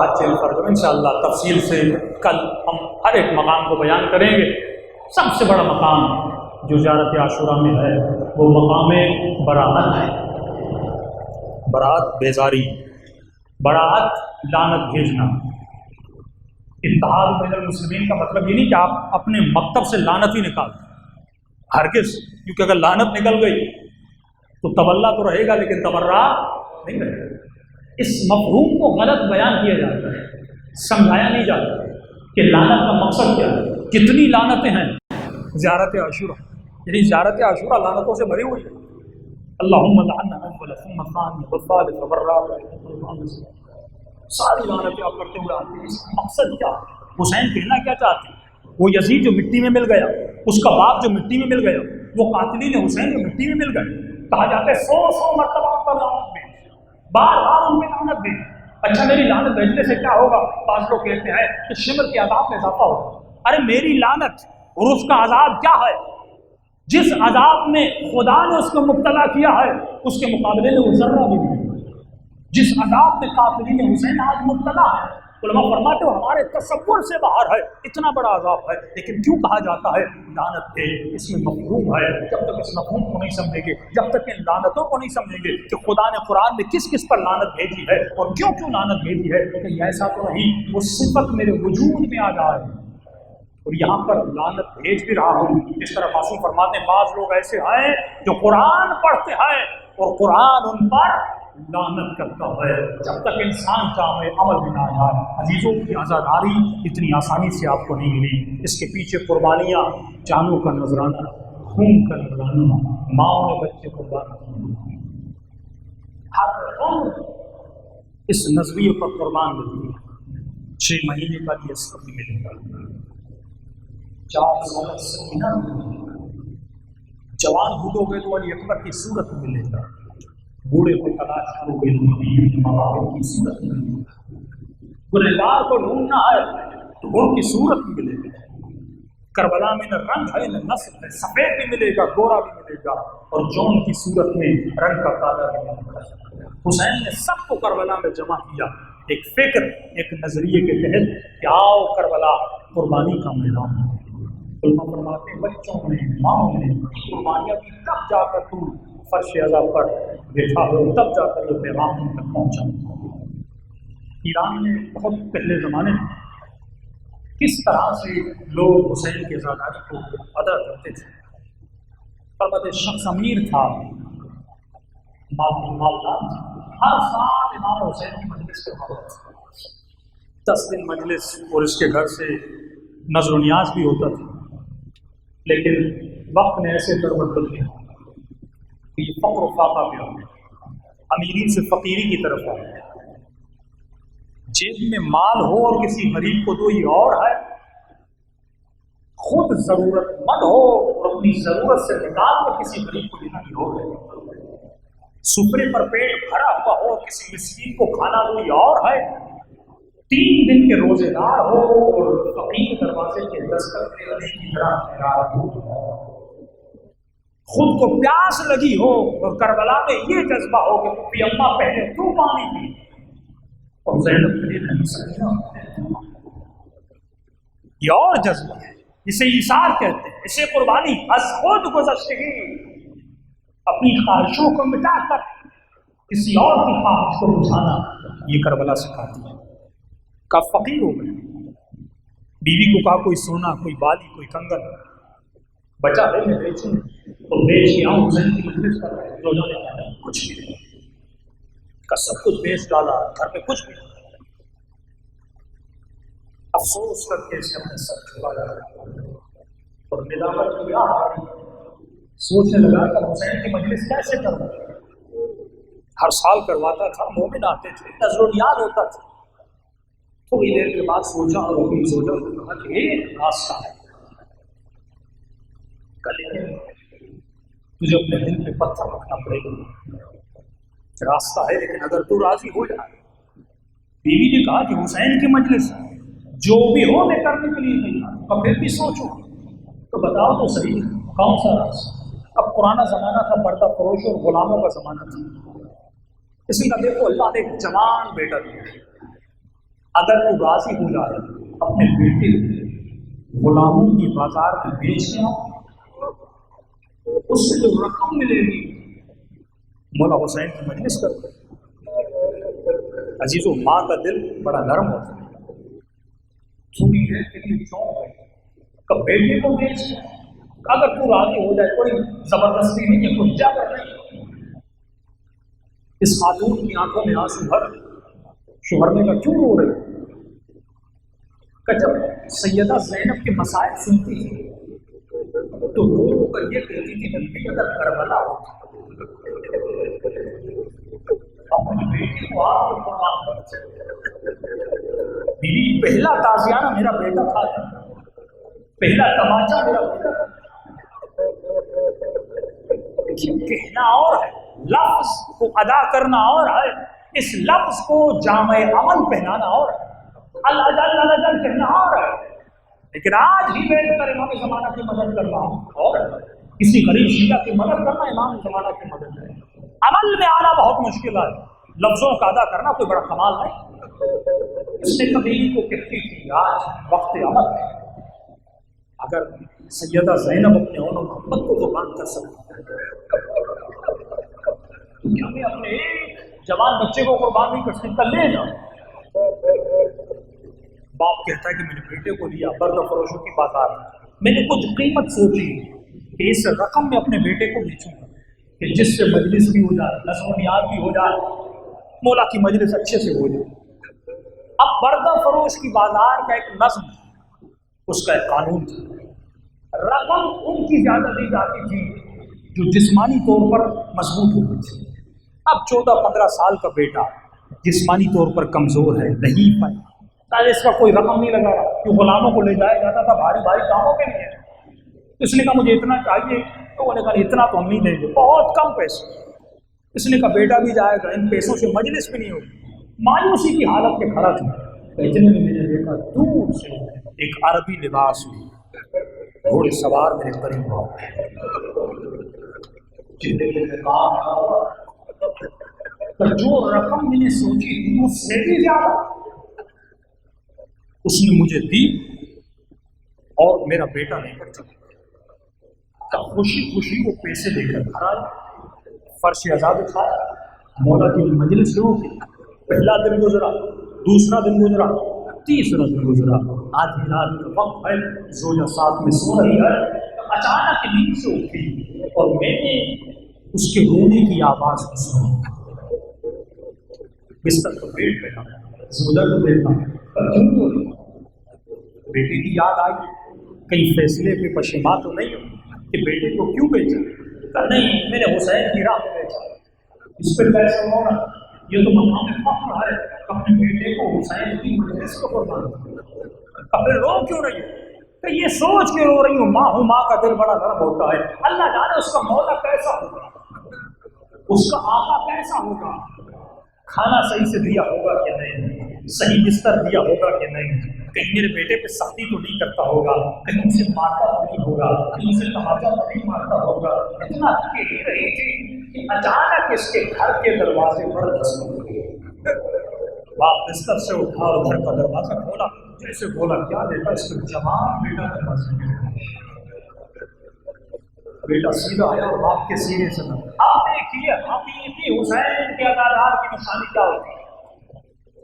آج چل فرض انشاءاللہ تفصیل سے کل ہم ہر ایک مقام کو بیان کریں گے. سب سے بڑا مقام جو زیارت عاشورہ میں ہے وہ مقام براءت ہے. براءت بیزاری، براءت لعنت بھیجنا. اتحاد بین المسلمین کا مطلب یہ نہیں کہ آپ اپنے مکتب سے لعنت ہی نکالتے، ہرگز، کیونکہ اگر لعنت نکل گئی تو تولہ تو رہے گا لیکن تبرہ نہیں رہے گا. اس مفہوم کو غلط بیان کیا جاتا ہے، سمجھایا نہیں جاتا کہ لعنت کا مقصد کیا ہے. کتنی لعنتیں ہیں زیارت عاشورہ، یعنی زیارت عاشورہ لعنتوں سے بھری ہوئی ہے. اللہم لعن اول ثم ثانی والثالث والرابع، ساری لعنتیں آپ کرتے ہوئے آتے ہیں. اس کا مقصد کیا ہے؟ حسین کہنا کیا چاہتے ہیں؟ وہ یزید جو مٹی میں مل گیا، اس کا باپ جو مٹی میں مل گیا، وہ قاتلین حسین جو مٹی میں مل گئے. کہا جاتا ہے 100 مرتبہ ان پر لعنت بھیج، بار بار ان پہ لعنت بھیج. اچھا میری لعنت بھیجنے سے کیا ہوگا؟ بعض لوگ کہتے ہیں کہ شمر کے عذاب میں اضافہ ہوگا. ارے میری لعنت اور اس کا عذاب کیا ہے؟ جس عذاب میں خدا نے اس کو مبتلا کیا ہے اس کے مقابلے میں وہ ذرہ بھی نہیں. جس عذاب میں قاتلین حسین آج مبتلا ہے، علماء فرماتے ہو ہمارے تصور سے باہر ہے، اتنا بڑا عذاب ہے. لیکن کیوں کہا جاتا ہے لعنت ہے؟ اس میں مفہوم ہے. جب تک اس مفہوم کو نہیں سمجھیں گے، جب تک ان لعنتوں کو نہیں سمجھیں گے کہ خدا نے قرآن میں کس کس پر لعنت بھیجی ہے اور کیوں لعنت بھیجی ہے، کہ ایسا تو نہیں وہ صفت میرے وجود میں آ جائے. اور یہاں پر لعنت بھیج بھی رہا ہوں. اس طرح معصوم فرماتے ہیں بعض لوگ ایسے ہیں جو قرآن پڑھتے ہیں اور قرآن ان پر لعنت کرتا ہے جب تک انسان جامع عمل میں نہ آئے. عزیزوں کی آزاداری اتنی آسانی سے آپ کو نہیں ملی. اس کے پیچھے قربانیاں، جانوں کا نذرانہ، خون کا نذرانہ، ماں نے بچے قربان کیے. ہر عمر اس نظریے پر قربان ملتی ہے. 6 مہینے کا یہ سب ملے گا، 4 سال سکینہ ملے گا، جوان بوڑھو گے تو علی اکبر کی صورت ملے گا، بوڑھے کو تلاش کرو گے تو نبی محمد کی صورت ملے گا، گنہگار کو ڈھونڈنا ہے تو ان کی صورت ملے گی. کربلا میں نہ رنگ ہے نہ نسل ہے، سفید بھی ملے گا، گورا بھی ملے گا، اور جون کی صورت میں رنگ کا کالا بھی ملے گا. حسین نے سب کو کربلا میں جمع کیا، ایک فکر، ایک نظریے کے تحت کہ آؤ کربلا قربانی کا میدان. علماء فرماتے ہیں بچوں نے، ماں نے قربانیاں کی، تب جا کر تم فرش عزا پر بیٹھا ہو، تب جا کر یہ پیغام تم تک پہنچا. ایران میں بہت پہلے زمانے میں کس طرح سے لوگ حسین کی آزاداری کو ادا کرتے تھے. البتہ شخص امیر تھا، مالدار تھا، ہر سال امام حسین کی مجلس کرواتا تھا. 10 دن مجلس اور اس کے گھر سے نظر و نیاز بھی ہوتا تھا. لیکن وقت نے ایسے کروٹ بدلی کہ یہ فقر و فاقہ بھی ہو گیا، امیری سے فقیری کی طرف آ گیا. جیب میں مال ہو اور کسی غریب کو دو یہ اور ہے، خود ضرورت مند ہو اور اپنی ضرورت سے نکال کر کسی غریب کو دینا یہ اور ہے. سپرے پر پیٹ بھرا ہوا ہو اور کسی مسکین کو کھانا دو یہ اور ہے. 3 دن کے روزے دار ہو اور فقیر دروازے کے دستک دینے کی طرح حیران ہو، خود کو پیاس لگی ہو اور کربلا میں یہ جذبہ ہو کہ پھپھی اماں پہلے تو پانی پی اور زینب کے لیے نہیں سکتا. یہ اور جذبہ ہے، اسے ایثار کہتے ہیں، اسے قربانی. از خود گزشتگی، اپنی خواہشوں کو مٹا کر کسی اور کی خواہش کو بجھانا، یہ کربلا سکھاتی ہے. کب فقیر ہو گئے، بیوی کو کہا کوئی سونا، کوئی بالی، کوئی کنگن بچا ہے میں بیچوں تو بیچ کے آؤں. حسین کی مجلس کر رہے جو نے کہا کچھ بھی نہیں کا، سب کچھ بیچ ڈالا، گھر میں کچھ بھی نہیں. افسوس کر کے اسے اپنے سب چھپا ڈالا اور ندامت کی آہ سوچنے لگا کہ حسین کی مجلس کیسے کروں. ہر سال کرواتا تھا، مومن آتے تھے، نظر و نیاز ہوتا تھا. تھوڑی دیر کے بعد سوچا اور اپنی سوچا تو کہا کہ ایک راستہ ہے، تجھے اپنے دل پہ پتھر رکھنا پڑے گا. راستہ ہے لیکن اگر تو راضی ہو جائے. بیوی نے کہا کہ حسین کی مجلس جو بھی ہو میں کرنے کے لیے تیار، تو پھر بھی سوچو تو بتاؤ تو صحیح کون سا راستہ. اب پرانا زمانہ تھا، پردہ فروش اور غلاموں کا زمانہ تھا. اس لیے دیکھو اللہ نے ایک جوان بیٹا دیا، اگر تو راضی ہو جائے اپنے بیٹے غلاموں کی بازار میں بیچ کے اس سے جو رقم ملے گی مولا حسین کی مجلس کر دے. عزیزو، ماں کا دل بڑا نرم ہوتا ہے، تھوڑی دیر کے لیے چونک گئی کہ بیٹے کو بیچ کے اگر تو راضی ہو جائے، کوئی زبردستی نہیں ہے، کوئی جبر نہیں. اس خاتون کی آنکھوں میں آنسو بھر شوہر نے کہا کیوں رو رہے؟ کہ جب سیدہ زینب کے مسائل سنتی تھی تو رو کر یہ کہتی تھی نبی اگر کربلا ہو اپنی بیٹی کو آپ کو قربان کر. بیوی پہلا تازیانہ میرا بیٹا تھا، پہلا تماچا میرا بیٹا تھا. کہنا اور ہے، لفظ کو ادا کرنا اور ہے، اس لفظ کو جامع عمل پہنانا اور ہے. اللہ جل کہنا اور ہے، لیکن آج ہی بیٹھ کر امام زمانہ کی مدد کرنا اور ہے. کسی غریب شیعہ کی مدد کرنا امام زمانہ کی مدد ہے. عمل میں آنا بہت مشکل ہے، لفظوں کا ادا کرنا کوئی بڑا کمال نہیں. اس نے کبھی کو کہتی تھی آج وقت عمل ہے. اگر سیدہ زینب اپنے اون و محبت کو قربان کر سکتی تو کیا میں اپنے ایک جوان بچے کو قربان نہیں کر سکتا؟ لے جاؤ. باپ کہتا ہے کہ میں نے بیٹے کو دیا برد فروشوں کی بازار میں، میں نے کچھ قیمت سوچی کہ اس رقم میں اپنے بیٹے کو بیچوں گا کہ جس سے مجلس بھی ہو جائے، نظم و نیاز بھی ہو جائے، مولا کی مجلس اچھے سے ہو جائے۔ اب بردہ فروش کی بازار کا ایک نظم، اس کا ایک قانون تھا، رقم ان کی زیادہ دی جاتی تھی جو جسمانی طور پر مضبوط ہوتی تھی۔ اب 14-15 سال کا بیٹا جسمانی طور پر کمزور ہے، نہیں پائے، اس کا کوئی رقم نہیں لگا رہا، کہ غلاموں کو لے جایا جاتا تھا بھاری بھاری کاموں کے لیے، اس نے کہا مجھے اتنا چاہیے، تو انہوں نے کہا اتنا تو ہم نہیں دیں گے، بہت کم پیسے۔ اس نے کہا بیٹا بھی جائے گا، ان پیسوں سے مجلس بھی نہیں ہوگی، مایوسی کی حالت میں کھڑا تھا۔ اتنے میں میں نے دیکھا دور سے ایک عربی لباس میں گھوڑے سوار میرے قریب ہوا، چہرے پہ نقاب تھا، پر جو رقم میں نے سوچی تھی اس سے بھی زیادہ اس نے مجھے دی، اور میرا بیٹا لے کر چلا۔ خوشی خوشی وہ پیسے لے کر گھر آئے، فرش آزاد اٹھایا، مولا کی مجلس شروع کی۔ پہلا دن گزرا، دوسرا دن گزرا، تیسرا دن گزرا، آدھی رات کا وقت ہے، زوجہ ساتھ میں سو رہی ہے، اچانک نیند سے اٹھی اور میں نے اس کے رونے کی آواز کو سنا۔ بستر پر بیٹھ گیا، زوجہ کو دیکھا، کیوں رو رہی؟ بیٹے کی یاد آئی، کئی فیصلے پہ پشیمان تو نہیں ہو کہ بیٹے کو کیوں بیچا؟ کہا نہیں، میں نے حسین کی راہ میں بیچا، اس پہ پیسہ ہونا یہ تو مقام فخر ہے، اپنے بیٹے کو حسین کی مجلس کو قربان کیا۔ پھر رو کیوں رہی ہو؟ کہ یہ سوچ کے رو رہی ہوں، ماں ہوں، ماں کا دل بڑا نرم ہوتا ہے، اللہ جانے اس کا مولا کیسا ہوگا، اس کا آقا کیسا ہوگا، کھانا صحیح سے دیا ہوگا کہ نہیں، صحیح بستر دیا ہوگا کہ نہیں، کہیں میرے بیٹے پہ سختی تو نہیں کرتا ہوگا، کہیں اسے مارتا تو نہیں ہوگا، کہیں اسے تماچا تو نہیں مارتا ہوگا۔ اتنا اکیلی رہی تھی کہ اچانک اس کے گھر کے دروازے پر دستک ہوئی۔ باپ بستر سے اٹھا اور گھر کا دروازہ کھولا، جیسے بولا کیا دیتا، اس کا جوان بیٹا دروازے میں۔ بیٹا سیدھا آیا اور باپ کے سینے سے اب دیکھیے حقیقی حسین کے ادادار کی نشانی کیا ہوتی ہے۔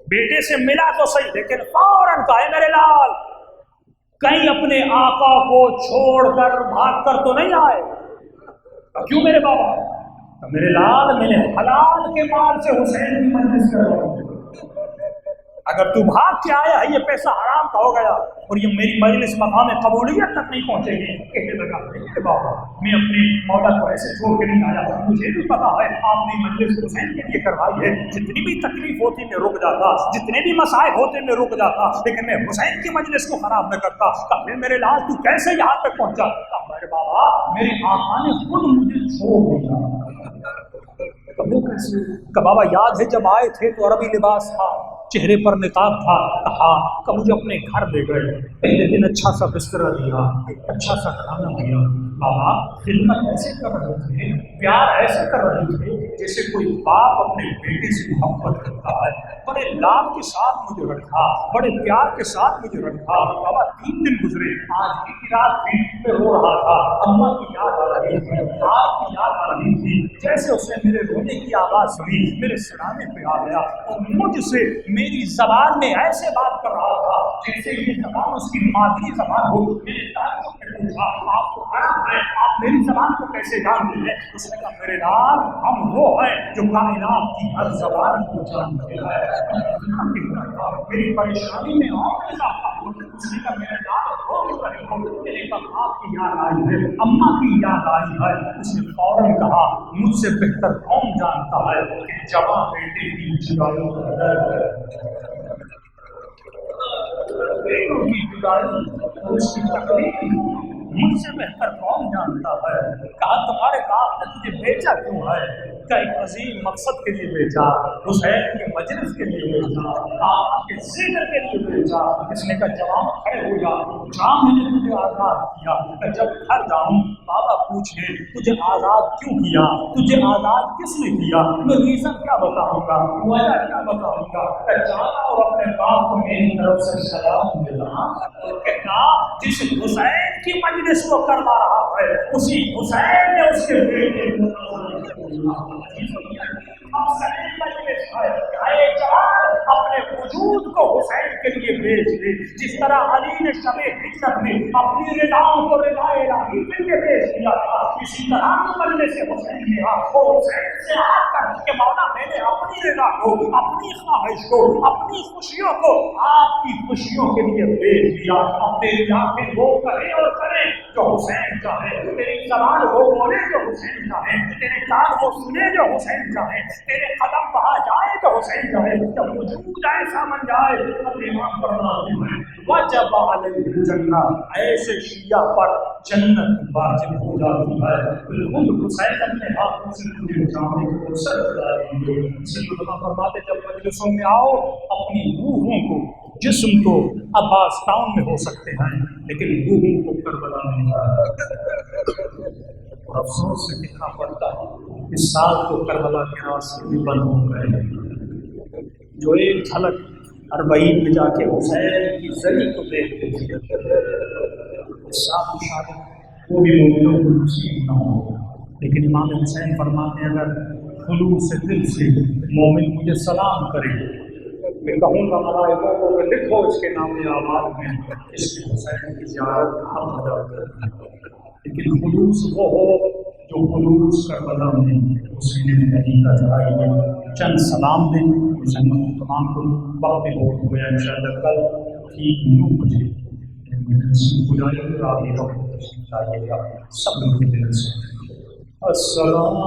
بیٹے سے ملا تو صحیح، لیکن فوراً کہا میرے لال کہیں اپنے آقا کو چھوڑ کر بھاگ کر تو نہیں آئے؟ کیوں میرے بابا؟ میرے لال میں نے حلال کے مال سے حسین کی مجلس کروائی، اگر تو بھاگ کے آیا ہے یہ پیسہ حرام کا ہو گیا اور یہ میری مجلس مقام قبولیت تک نہیں پہنچے گی۔ کہنے لگا میرے بابا میں اپنے مولا کو ایسے چھوڑ کے نہیں آیا، مجھے بھی پتا ہے آپ نے مجلس حسین کے لیے کروائی ہے، جتنی بھی تکلیف ہوتی میں رک جاتا، جتنے بھی مسائل ہوتے میں رک جاتا، لیکن میں حسین کی مجلس کو خراب نہ کرتا۔ پھر میرے لال تو کیسے یہاں تک پہنچا؟ میرے بابا میرے آقا نے خود مجھے چھوڑ دیا۔ وہ کیسے؟ کہ بابا یاد ہے جب آئے تھے تو عربی لباس تھا، چہرے پر نقاب تھا، کہا کہ مجھے اپنے گھر لے گئے، پہلے دن اچھا سا بستر دیا، اچھا سا کھانا دیا، بابا خدمت ایسے کر رہے تھے، پیار ایسے کر رہے تھے جیسے کوئی باپ اپنے بیٹے سے محبت کرتا ہے، بڑے لاد کے ساتھ مجھے رکھا، بڑے پیار کے ساتھ مجھے رکھا۔ بابا 3 دن گزرے، آج کی رات بھی میں رو رہا تھا، اماں کی یاد آ رہی تھی، آپ کی یاد آ رہی تھی، جیسے اس نے میرے رونے کی آواز سنی میرے سرانے پہ آ گیا اور مجھ سے میری زبان میں ایسے بات کر رہا تھا جیسے یہ زبان اس کی مادری زبان ہو۔ میرے تعلق میں پوچھا آپ کو عرب ہے، آپ میری زبان کو کیسے جانتے ہیں؟ اس نے کہا میرے لال ہم وہ ہیں جو کائنات کی ہر زبان کو جانتے ہیں۔ میری پریشانی میں اور اضافہ، اس نے کہا میرے لال رو رہے ہو، میرے کہا آپ کی یاد آئی ہے، اماں کی یاد آئی ہے۔ اس نے فوراً کہا مجھ سے بہتر کون جانتا ہے کہ جوان بیٹے کی جدائی کا درد ہے، بیٹوں کی جدائی اس کی تکلیف مجھ سے بہتر کون جانتا ہے۔ کہا تمہارے باپ نے تجھے بیچا کیوں ہے؟ کہ ایک عظیم مقصد کے لیے بیچا، حسین کے مجلس کے لیے بیچا، آپ کے ذکر کے لیے بیچا۔ اس نے کہا جوان کھڑے ہو جا، جام میں نے تجھے آزاد کیا، کہ جب گھر جاؤں بابا پوچھے تجھے آزاد کیوں کیا، تجھے آزاد کس نے کیا، میں ریزن کیا بتاؤں گا، وجہ کیا بتاؤں گا، کہ جانا اور اپنے باپ کو میری طرف سے سلام دینا اور کہنا جس حسین کی مجلس کو کروا رہا ہے اسی حسین نے اس کے بیٹے کو اپنے وجود کو حسین کے لیے بھیج دے، جس طرح علی نے شب ہجرت میں اپنی رضاؤں کو رضا الہی کے لیے بھیج دیا تھا، اسی طرح مرنے سے حسین نے اور حسین سے آ کر کہ مولا میں نے اپنی رضا کو، اپنی خواہش کو، اپنی خوشیوں کو آپ کی خوشیوں کے لیے بھیج دیا۔ اب تیری آنکھیں وہ کریں اور کریں جو حسین چاہے، تیری زبان وہ بولے جو حسین چاہے، تیرے کان وہ سنے جو حسین چاہے، تیرے قدم وہاں جائے جو حسین چاہے، جب وجود ایسا بن جائے اب امام فرماتے ہیں وجب علیہ الجنہ، ایسے شیعہ پر جنت واجب ہو جاتی ہے۔ بالخود حسین اپنے ہاتھوں سے تجھے جانے کو سر ڈالیں گے۔ اسی علماء فرماتے جب مجلسوں میں آؤ اپنی روحوں کو، جسم تو عباس ٹاؤن میں ہو سکتے ہیں لیکن روحوں کو کربلا میں جانا۔ اور افسوس سے کتنا پڑتا ہے اس سال تو کربلا کے راستے بھی بند ہو گئے، جو ایک جھلک اربعین میں جا کے حسین کی زری کو دیکھتے تھے اس سال شاید وہ بھی مومنوں کو نصیب نہ ہو۔ لیکن امام حسین فرماتے ہیں اگر خلوص سے دل سے مومن مجھے سلام کرے، میں کہوں گا ملائکوں کو کہ لکھو اس کے نام اعمال میں اس کے حسین کی زیارت کا حق ادا کرنا۔ لیکن خلوص وہ ہو جو خلوص کربلا میں حسین نبی کا دھائی ہے۔ چند سلام دیں حسین تمام کو وقت بھی بہت ہو گیا، انشاءاللہ کل ٹھیک 9 بجے بلائے گا، آئیے گا سب لوگ کے دل سے السلام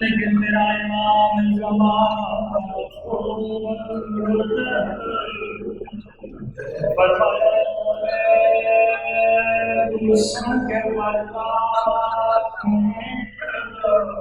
لیکن میرا امام زمان فرمایا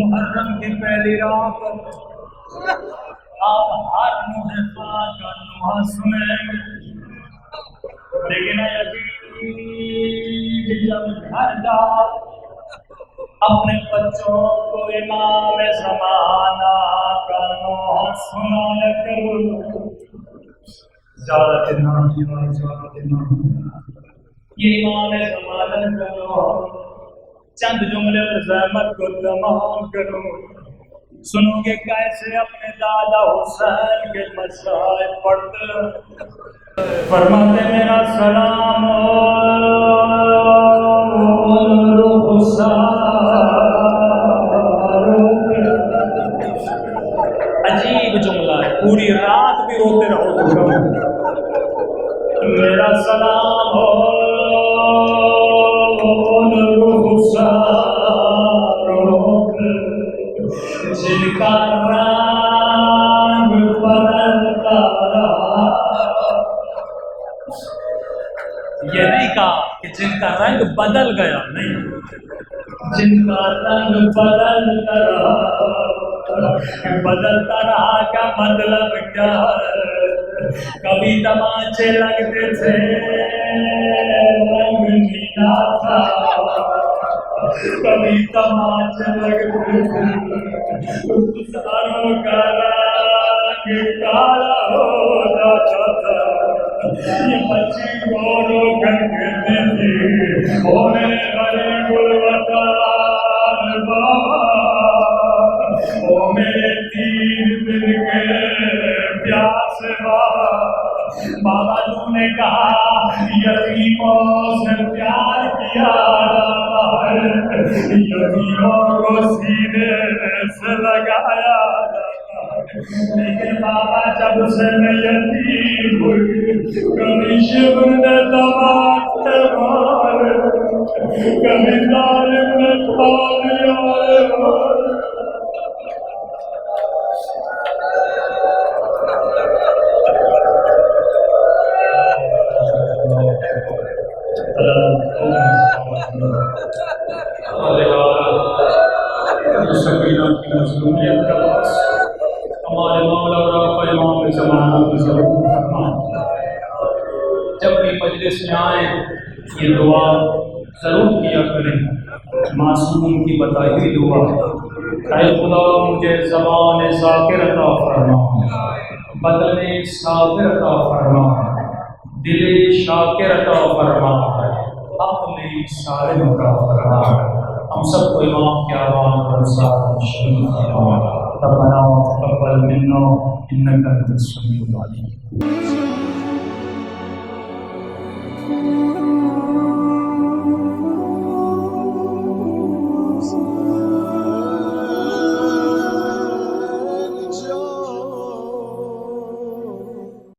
محرم کی پہلی رات آپ ہر محفا کا نوحہ سنیں گے، لیکن یزید جب گھر جا اپنے بچوں کو امام زمانہ کا نوحہ سنایا کرو، زیادہ دن یہ امام زمانہ کا نوحہ چند جملے اور زحمت کو تمام کرو، سنو گے کیسے اپنے دادا حسین کے مسائل پڑھتے فرماتے میرا سلام عجیب جملہ ہے، پوری رات بھی روتے رہو تو میرا سلام ہو جن کا رنگ بدلتا رہا، یہ نہیں کہا کہ جن کا رنگ بدل گیا، نہیں، جن کا رنگ بدلتا رہا، بدلتا رہا کا مطلب کیا ہے؟ کبھی تماچے لگتے تھے رنگ نیلا تھا، کبھی تماچے لگتے تھے ساروں کا رنگ کالا ہو جاتا تھا، یہ بچی کو روکن کہتے تھے او میرے غریب الوطن بابا، او میرے تیر دل کے پیاس بابا، بابا تو نے کہا یتیموں سے پیار کیا جاتا ہے، یتیموں کو سینے سے لگایا جاتا ہے، لیکن بابا جب سے میں یتیم ہوئی کبھی شبر نے دباتے مارے، کبھی ظالم نے تھالی آئے مارے، سکینہ کی مظلومیت کا باعث ہمارے مولا اور آقا امام زمانہ کو ضرور فرما، جب بھی مجلس میں آئیں یہ دعا ضرور کیا کریں، معصوم کی بتائی ہوئی دعا، اے خدا مجھے زبان ذاکر عطا فرما، بدن صابر عطا فرما، دل شاکر عطا فرما، اپنے سارے عطا فرما، ہم سب کو امام کے آوان پر ساتھ شریف فرما، ربنا تقبل منا انک انت السمیع العلیم۔